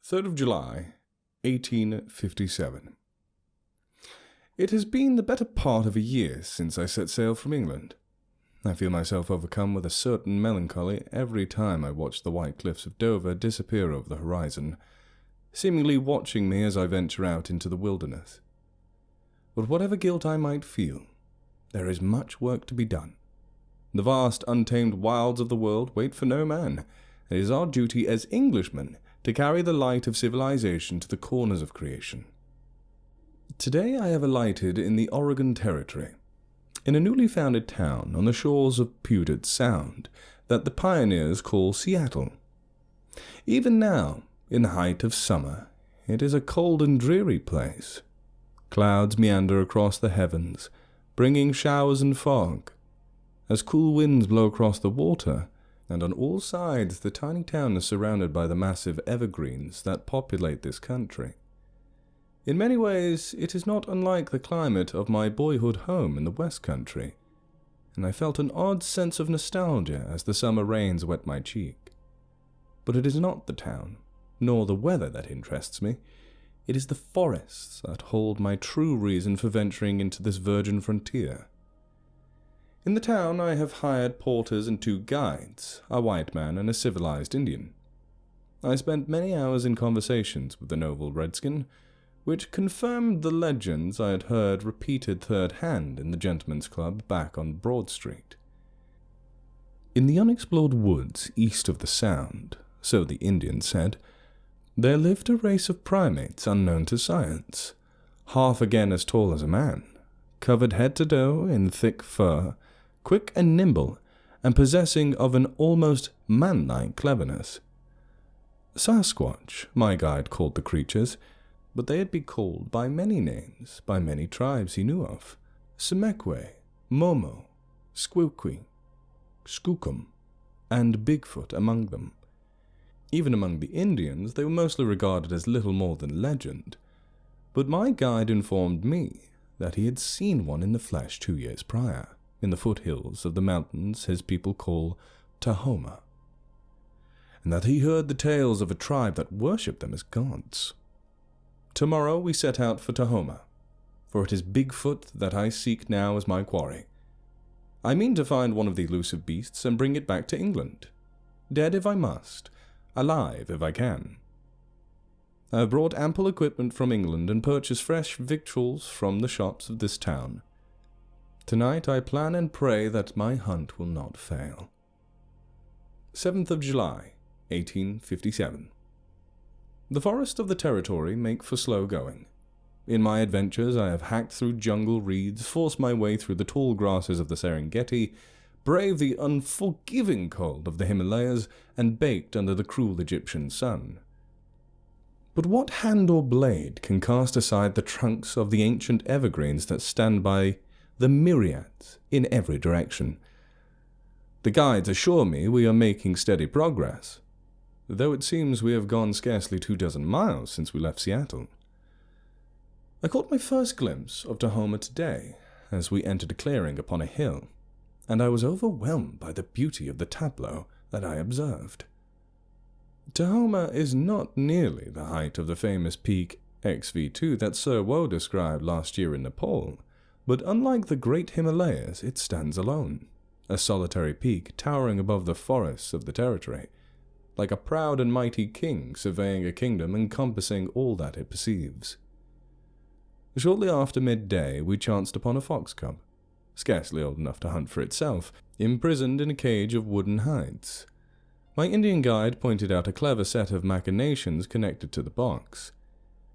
3rd of July, 1857. It has been the better part of a year since I set sail from England. I feel myself overcome with a certain melancholy every time I watch the white cliffs of Dover disappear over the horizon, seemingly watching me as I venture out into the wilderness. But whatever guilt I might feel, there is much work to be done. The vast, untamed wilds of the world wait for no man, and it is our duty as Englishmen to carry the light of civilization to the corners of creation. Today I have alighted in the Oregon Territory, in a newly founded town on the shores of Puget Sound that the pioneers call Seattle. Even now, in the height of summer, it is a cold and dreary place. Clouds meander across the heavens, bringing showers and fog, as cool winds blow across the water, and on all sides the tiny town is surrounded by the massive evergreens that populate this country. In many ways, it is not unlike the climate of my boyhood home in the West Country, and I felt an odd sense of nostalgia as the summer rains wet my cheek. But it is not the town, nor the weather that interests me. It is the forests that hold my true reason for venturing into this virgin frontier. In the town I have hired porters and 2 guides, a white man and a civilized Indian. I spent many hours in conversations with the noble redskin, which confirmed the legends I had heard repeated third hand in the gentlemen's club back on Broad Street. In the unexplored woods east of the Sound, so the Indians said, there lived a race of primates unknown to science, half again as tall as a man, covered head to toe in thick fur, quick and nimble, and possessing of an almost man-like cleverness. Sasquatch, my guide called the creatures, but they had been called by many names, by many tribes he knew of: Semeque, Momo, Squilqui, Skookum, and Bigfoot among them. Even among the Indians, they were mostly regarded as little more than legend, but my guide informed me that he had seen one in the flesh 2 years prior, in the foothills of the mountains his people call Tahoma, and that he heard the tales of a tribe that worshipped them as gods. Tomorrow we set out for Tahoma, for it is Bigfoot that I seek now as my quarry. I mean to find one of the elusive beasts and bring it back to England, dead if I must, alive if I can. I have brought ample equipment from England and purchased fresh victuals from the shops of this town. Tonight I plan and pray that my hunt will not fail. 7th of July, 1857. The forests of the territory make for slow going. In my adventures I have hacked through jungle reeds, forced my way through the tall grasses of the Serengeti, braved the unforgiving cold of the Himalayas, and baked under the cruel Egyptian sun. But what hand or blade can cast aside the trunks of the ancient evergreens that stand by the myriads in every direction? The guides assure me we are making steady progress, though it seems we have gone scarcely 24 miles since we left Seattle. I caught my first glimpse of Tahoma today, as we entered a clearing upon a hill, and I was overwhelmed by the beauty of the tableau that I observed. Tahoma is not nearly the height of the famous peak XV2 that Sir Woe described last year in Nepal, but unlike the great Himalayas, it stands alone, a solitary peak towering above the forests of the territory, like a proud and mighty king surveying a kingdom encompassing all that it perceives. Shortly after midday, we chanced upon a fox cub, scarcely old enough to hunt for itself, imprisoned in a cage of wooden hides. My Indian guide pointed out a clever set of machinations connected to the box,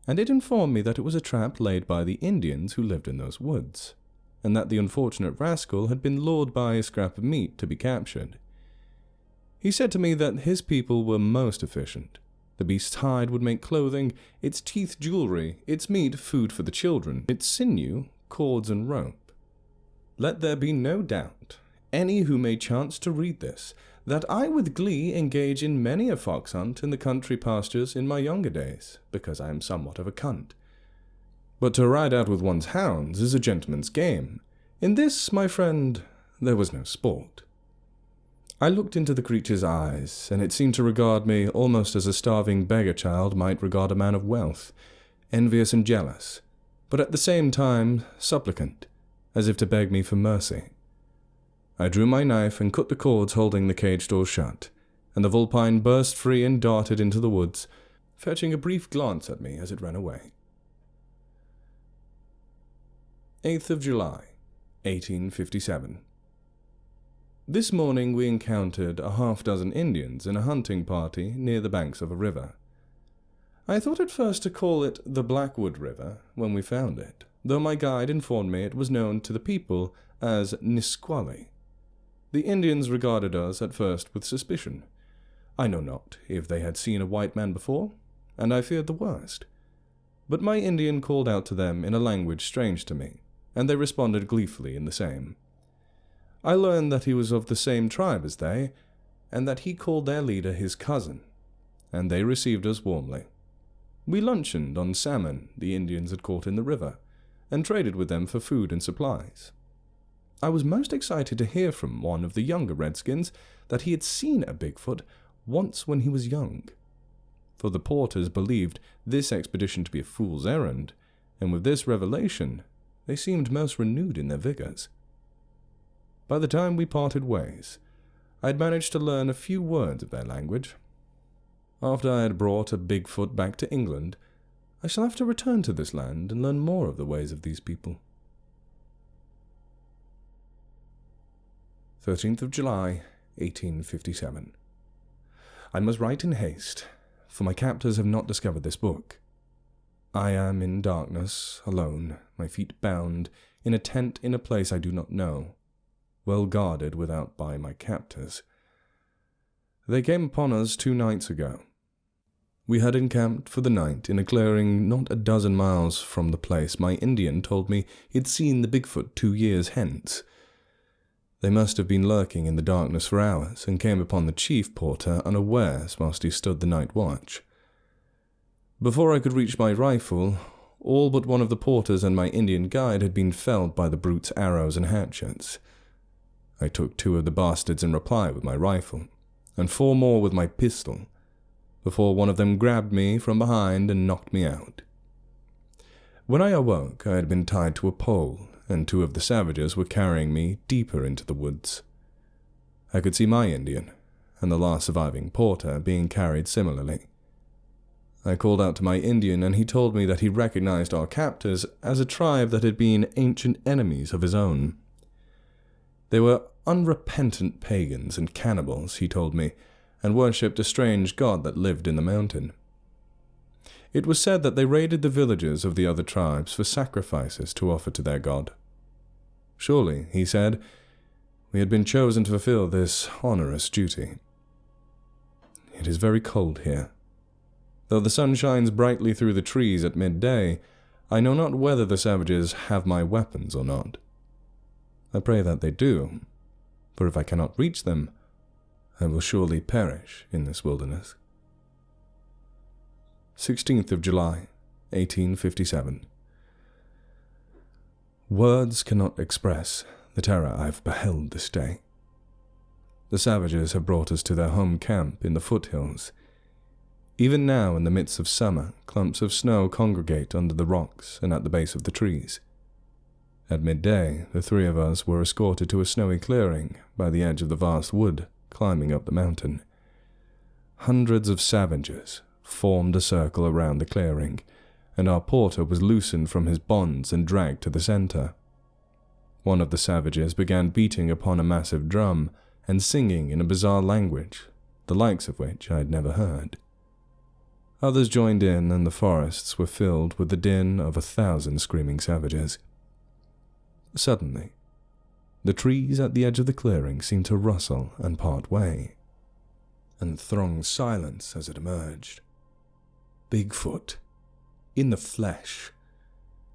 and it informed me that it was a trap laid by the Indians who lived in those woods, and that the unfortunate rascal had been lured by a scrap of meat to be captured. He said to me that his people were most efficient. The beast's hide would make clothing, its teeth jewelry, its meat food for the children, its sinew cords and rope. Let there be no doubt, any who may chance to read this, that I with glee engage in many a fox hunt in the country pastures in my younger days, because I am somewhat of a cunt. But to ride out with one's hounds is a gentleman's game. In this, my friend, there was no sport. I looked into the creature's eyes, and it seemed to regard me almost as a starving beggar child might regard a man of wealth, envious and jealous, but at the same time supplicant, as if to beg me for mercy. I drew my knife and cut the cords holding the cage door shut, and the vulpine burst free and darted into the woods, fetching a brief glance at me as it ran away. 8th of July, 1857. This morning we encountered a half-dozen Indians in a hunting party near the banks of a river. I thought at first to call it the Blackwood River when we found it, though my guide informed me it was known to the people as Nisqually. The Indians regarded us at first with suspicion. I know not if they had seen a white man before, and I feared the worst. But my Indian called out to them in a language strange to me, and they responded gleefully in the same. I learned that he was of the same tribe as they, and that he called their leader his cousin, and they received us warmly. We luncheoned on salmon the Indians had caught in the river, and traded with them for food and supplies. I was most excited to hear from one of the younger redskins that he had seen a Bigfoot once when he was young, for the porters believed this expedition to be a fool's errand, and with this revelation they seemed most renewed in their vigors. By the time we parted ways, I had managed to learn a few words of their language. After I had brought a Bigfoot back to England, I shall have to return to this land and learn more of the ways of these people. 13th of July, 1857. I must write in haste, for my captors have not discovered this book. I am in darkness, alone, my feet bound, in a tent in a place I do not know, well guarded without by my captors. They came upon us 2 nights ago. We had encamped for the night in a clearing not a dozen miles from the place my Indian told me he'd seen the Bigfoot 2 years hence. They must have been lurking in the darkness for hours, and came upon the chief porter unawares whilst he stood the night watch. Before I could reach my rifle, all but one of the porters and my Indian guide had been felled by the brute's arrows and hatchets. I took 2 of the bastards in reply with my rifle, and 4 more with my pistol, before one of them grabbed me from behind and knocked me out. When I awoke, I had been tied to a pole, and 2 of the savages were carrying me deeper into the woods. I could see my Indian, and the last surviving porter, being carried similarly. I called out to my Indian, and he told me that he recognized our captors as a tribe that had been ancient enemies of his own. They were unrepentant pagans and cannibals, he told me, and worshipped a strange god that lived in the mountain. It was said that they raided the villages of the other tribes for sacrifices to offer to their god. Surely, he said, we had been chosen to fulfill this onerous duty. It is very cold here. Though the sun shines brightly through the trees at midday, I know not whether the savages have my weapons or not. I pray that they do, for if I cannot reach them, I will surely perish in this wilderness. 16th of July, 1857. Words cannot express the terror I have beheld this day. The savages have brought us to their home camp in the foothills. Even now, in the midst of summer, clumps of snow congregate under the rocks and at the base of the trees. At midday, the 3 of us were escorted to a snowy clearing by the edge of the vast wood, climbing up the mountain. Hundreds of savages formed a circle around the clearing, and our porter was loosened from his bonds and dragged to the center. One of the savages began beating upon a massive drum and singing in a bizarre language, the likes of which I had never heard. Others joined in, and the forests were filled with the din of 1,000 screaming savages. Suddenly, the trees at the edge of the clearing seemed to rustle and part way, and throng silence as it emerged. Bigfoot, in the flesh.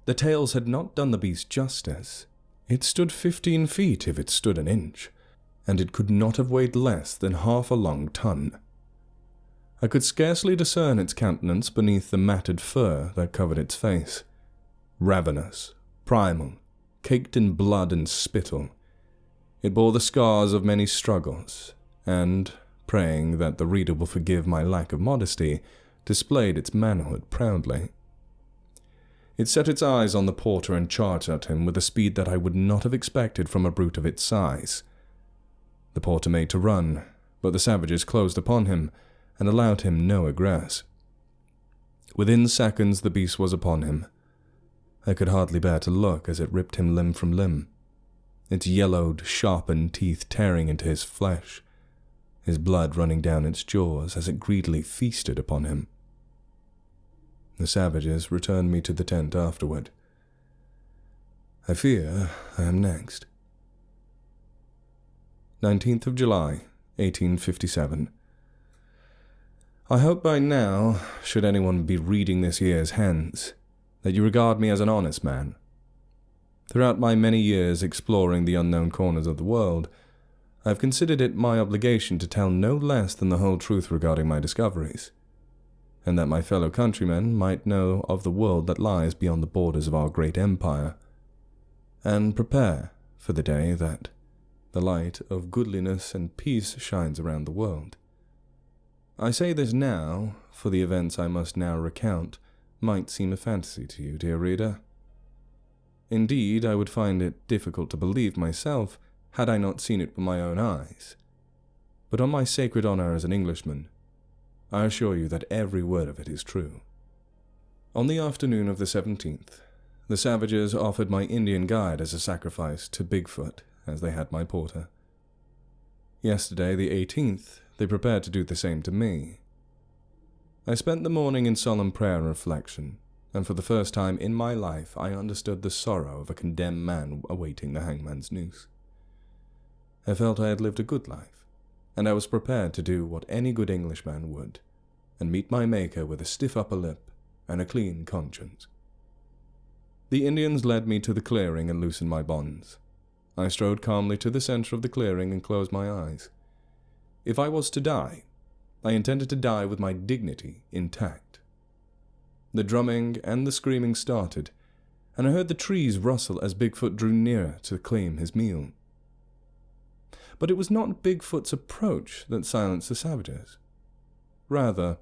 The tales had not done the beast justice. It stood 15 feet if it stood an inch, and it could not have weighed less than half a long ton. I could scarcely discern its countenance beneath the matted fur that covered its face. Ravenous, primal, caked in blood and spittle, it bore the scars of many struggles, and, praying that the reader will forgive my lack of modesty, displayed its manhood proudly. It set its eyes on the porter and charged at him with a speed that I would not have expected from a brute of its size. The porter made to run, but the savages closed upon him and allowed him no egress. Within seconds the beast was upon him. I could hardly bear to look as it ripped him limb from limb, its yellowed, sharpened teeth tearing into his flesh, his blood running down its jaws as it greedily feasted upon him. The savages returned me to the tent afterward. I fear I am next. 19th of July, 1857. I hope by now, should anyone be reading this year's hence, that you regard me as an honest man. Throughout my many years exploring the unknown corners of the world, I have considered it my obligation to tell no less than the whole truth regarding my discoveries, and that my fellow countrymen might know of the world that lies beyond the borders of our great empire, and prepare for the day that the light of goodliness and peace shines around the world. I say this now, for the events I must now recount might seem a fantasy to you, dear reader. Indeed, I would find it difficult to believe myself had I not seen it with my own eyes. But on my sacred honor as an Englishman, I assure you that every word of it is true. On the afternoon of the 17th, the savages offered my Indian guide as a sacrifice to Bigfoot, as they had my porter. Yesterday, the 18th, they prepared to do the same to me. I spent the morning in solemn prayer and reflection, and for the first time in my life I understood the sorrow of a condemned man awaiting the hangman's noose. I felt I had lived a good life, and I was prepared to do what any good Englishman would, and meet my Maker with a stiff upper lip and a clean conscience. The Indians led me to the clearing and loosened my bonds. I strode calmly to the center of the clearing and closed my eyes. If I was to die, I intended to die with my dignity intact. The drumming and the screaming started, and I heard the trees rustle as Bigfoot drew nearer to claim his meal. But it was not Bigfoot's approach that silenced the savages. Rather,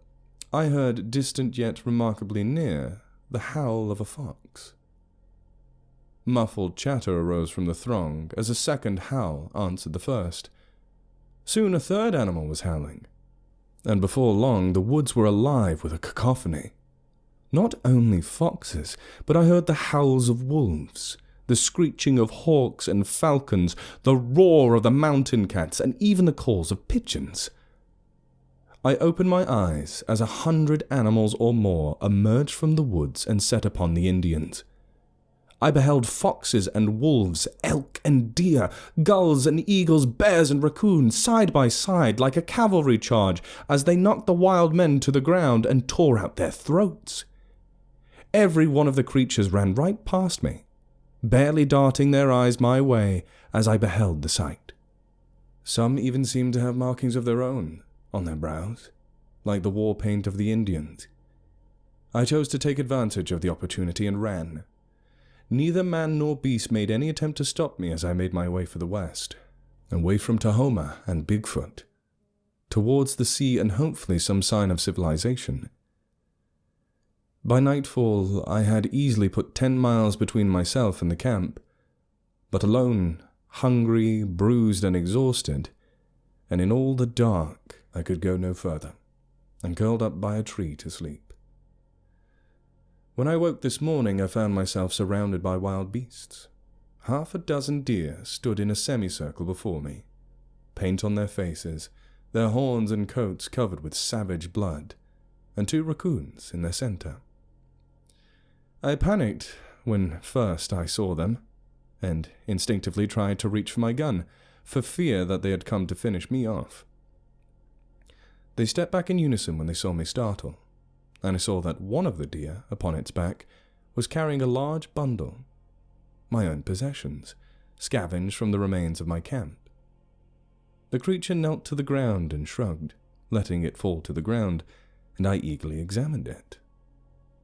I heard, distant yet remarkably near, the howl of a fox. Muffled chatter arose from the throng as a second howl answered the first. Soon a third animal was howling, and before long the woods were alive with a cacophony. Not only foxes, but I heard the howls of wolves, the screeching of hawks and falcons, the roar of the mountain cats, and even the calls of pigeons. I opened my eyes as 100 animals or more emerged from the woods and set upon the Indians. I beheld foxes and wolves, elk and deer, gulls and eagles, bears and raccoons, side by side like a cavalry charge, as they knocked the wild men to the ground and tore out their throats. Every one of the creatures ran right past me, barely darting their eyes my way as I beheld the sight. Some even seemed to have markings of their own on their brows, like the war paint of the Indians. I chose to take advantage of the opportunity and ran. Neither man nor beast made any attempt to stop me as I made my way for the west, away from Tahoma and Bigfoot, towards the sea and hopefully some sign of civilization. By nightfall, I had easily put 10 miles between myself and the camp, but alone, hungry, bruised, and exhausted, and in all the dark, I could go no further, and curled up by a tree to sleep. When I woke this morning, I found myself surrounded by wild beasts. 6 deer stood in a semicircle before me, paint on their faces, their horns and coats covered with savage blood, and 2 raccoons in their center. I panicked when first I saw them, and instinctively tried to reach for my gun, for fear that they had come to finish me off. They stepped back in unison when they saw me startle, and I saw that one of the deer, upon its back, was carrying a large bundle, my own possessions, scavenged from the remains of my camp. The creature knelt to the ground and shrugged, letting it fall to the ground, and I eagerly examined it.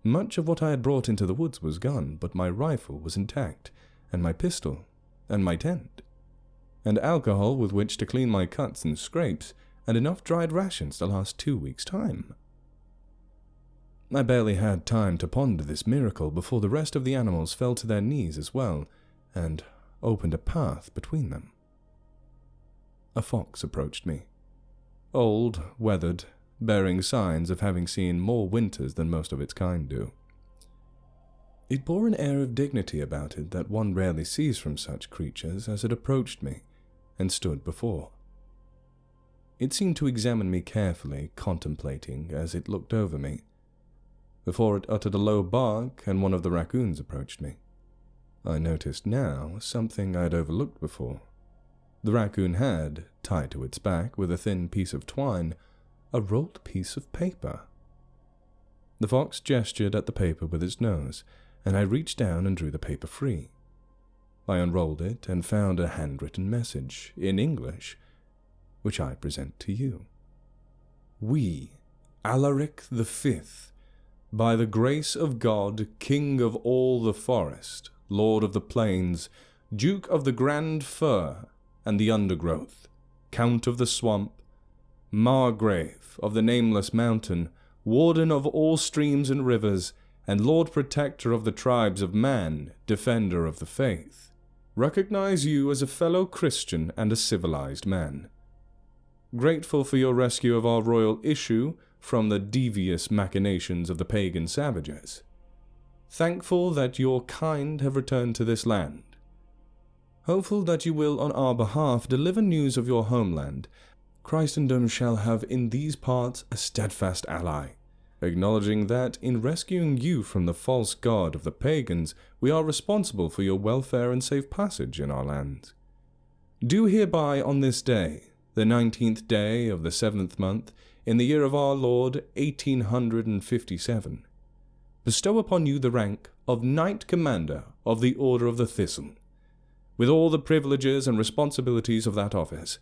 Much of what I had brought into the woods was gone, but my rifle was intact, and my pistol, and my tent. and alcohol with which to clean my cuts and scrapes, and enough dried rations to last 2 weeks' time. I barely had time to ponder this miracle before the rest of the animals fell to their knees as well, and opened a path between them. A fox approached me. Old, weathered, bearing signs of having seen more winters than most of its kind do. It bore an air of dignity about it that one rarely sees from such creatures as it approached me and stood before. It seemed to examine me carefully, contemplating as it looked over me, before it uttered a low bark and one of the raccoons approached me. I noticed now something I had overlooked before. The raccoon had, tied to its back with a thin piece of twine, a rolled piece of paper. The fox gestured at the paper with its nose, and I reached down and drew the paper free. I unrolled it and found a handwritten message, in English, which I present to you. We, Alaric the Fifth, by the grace of God, King of all the forest, Lord of the plains, Duke of the grand fir and the undergrowth, Count of the swamp, Margrave of the nameless mountain, Warden of all streams and rivers, and Lord Protector of the tribes of man, Defender of the faith, recognize you as a fellow Christian and a civilized man. Grateful for your rescue of our royal issue from the devious machinations of the pagan savages. Thankful that your kind have returned to this land. Hopeful that you will on our behalf deliver news of your homeland, Christendom shall have in these parts a steadfast ally, acknowledging that in rescuing you from the false god of the pagans, we are responsible for your welfare and safe passage in our lands. Do hereby on this day, the 19th day of the 7th month, in the year of our Lord 1857, bestow upon you the rank of Knight Commander of the Order of the Thistle, with all the privileges and responsibilities of that office.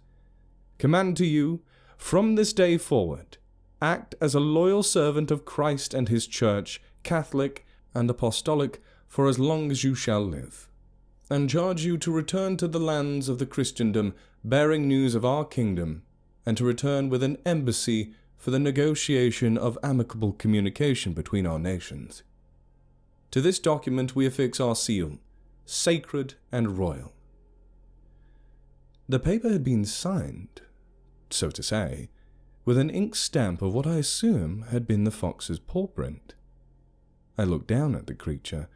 Command to you, from this day forward, act as a loyal servant of Christ and his Church, Catholic and Apostolic, for as long as you shall live, and charge you to return to the lands of the Christendom, bearing news of our kingdom, and to return with an embassy for the negotiation of amicable communication between our nations. To this document we affix our seal, sacred and royal. The paper had been signed, so to say, with an ink stamp of what I assume had been the fox's paw print. I looked down at the creature,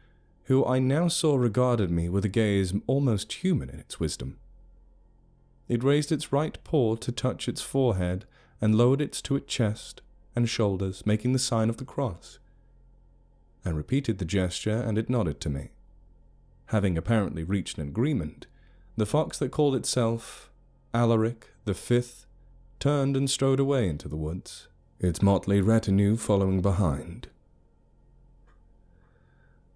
who I now saw regarded me with a gaze almost human in its wisdom. It raised its right paw to touch its forehead and lowered it to its chest and shoulders, making the sign of the cross. I repeated the gesture, and it nodded to me. Having apparently reached an agreement, the fox that called itself Alaric the Fifth turned and strode away into the woods, its motley retinue following behind.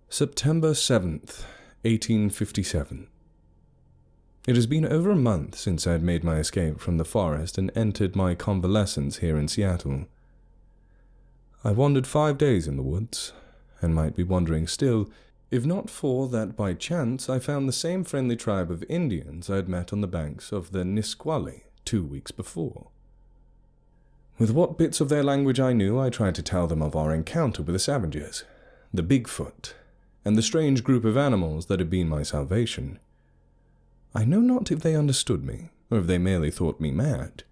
September 7th, 1857. It has been over a month since I had made my escape from the forest and entered my convalescence here in Seattle. I wandered 5 days in the woods, and might be wandering still, if not for that by chance I found the same friendly tribe of Indians I had met on the banks of the Nisqually 2 weeks before. With what bits of their language I knew, I tried to tell them of our encounter with the savages, the BIGFOOT, and the strange group of animals that had been my salvation. I know not if they understood me, or if they merely thought me mad,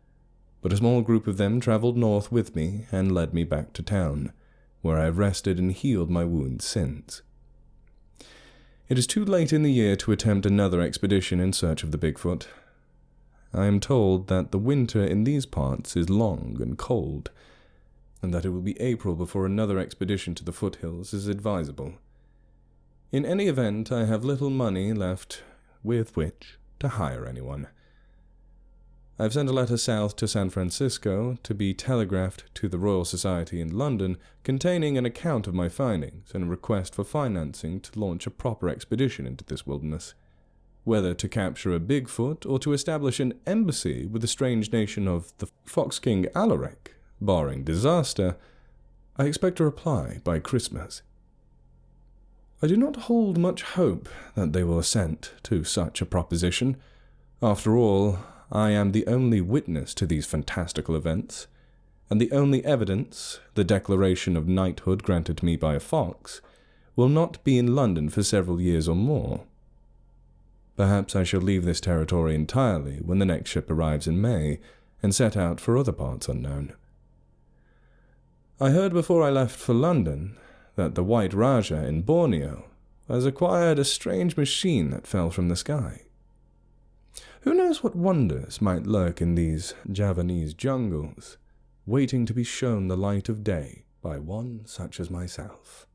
but a small group of them travelled north with me and led me back to town, where I have rested and healed my wounds since. It is too late in the year to attempt another expedition in search of the Bigfoot. I am told that the winter in these parts is long and cold, and that it will be April before another expedition to the foothills is advisable. In any event, I have little money left with which to hire anyone. I have sent a letter south to San Francisco to be telegraphed to the Royal Society in London containing an account of my findings and a request for financing to launch a proper expedition into this wilderness. Whether to capture a Bigfoot or to establish an embassy with the strange nation of the Fox King Alaric, barring disaster, I expect a reply by Christmas. I do not hold much hope that they will assent to such a proposition, After all, I am the only witness to these fantastical events, and the only evidence, the declaration of knighthood granted me by a fox, will not be in London for several years or more. Perhaps I shall leave this territory entirely when the next ship arrives in May, and set out for other parts unknown. I heard before I left for London that the White Raja in Borneo has acquired a strange machine that fell from the sky. Who knows what wonders might lurk in these Javanese jungles, waiting to be shown the light of day by one such as myself.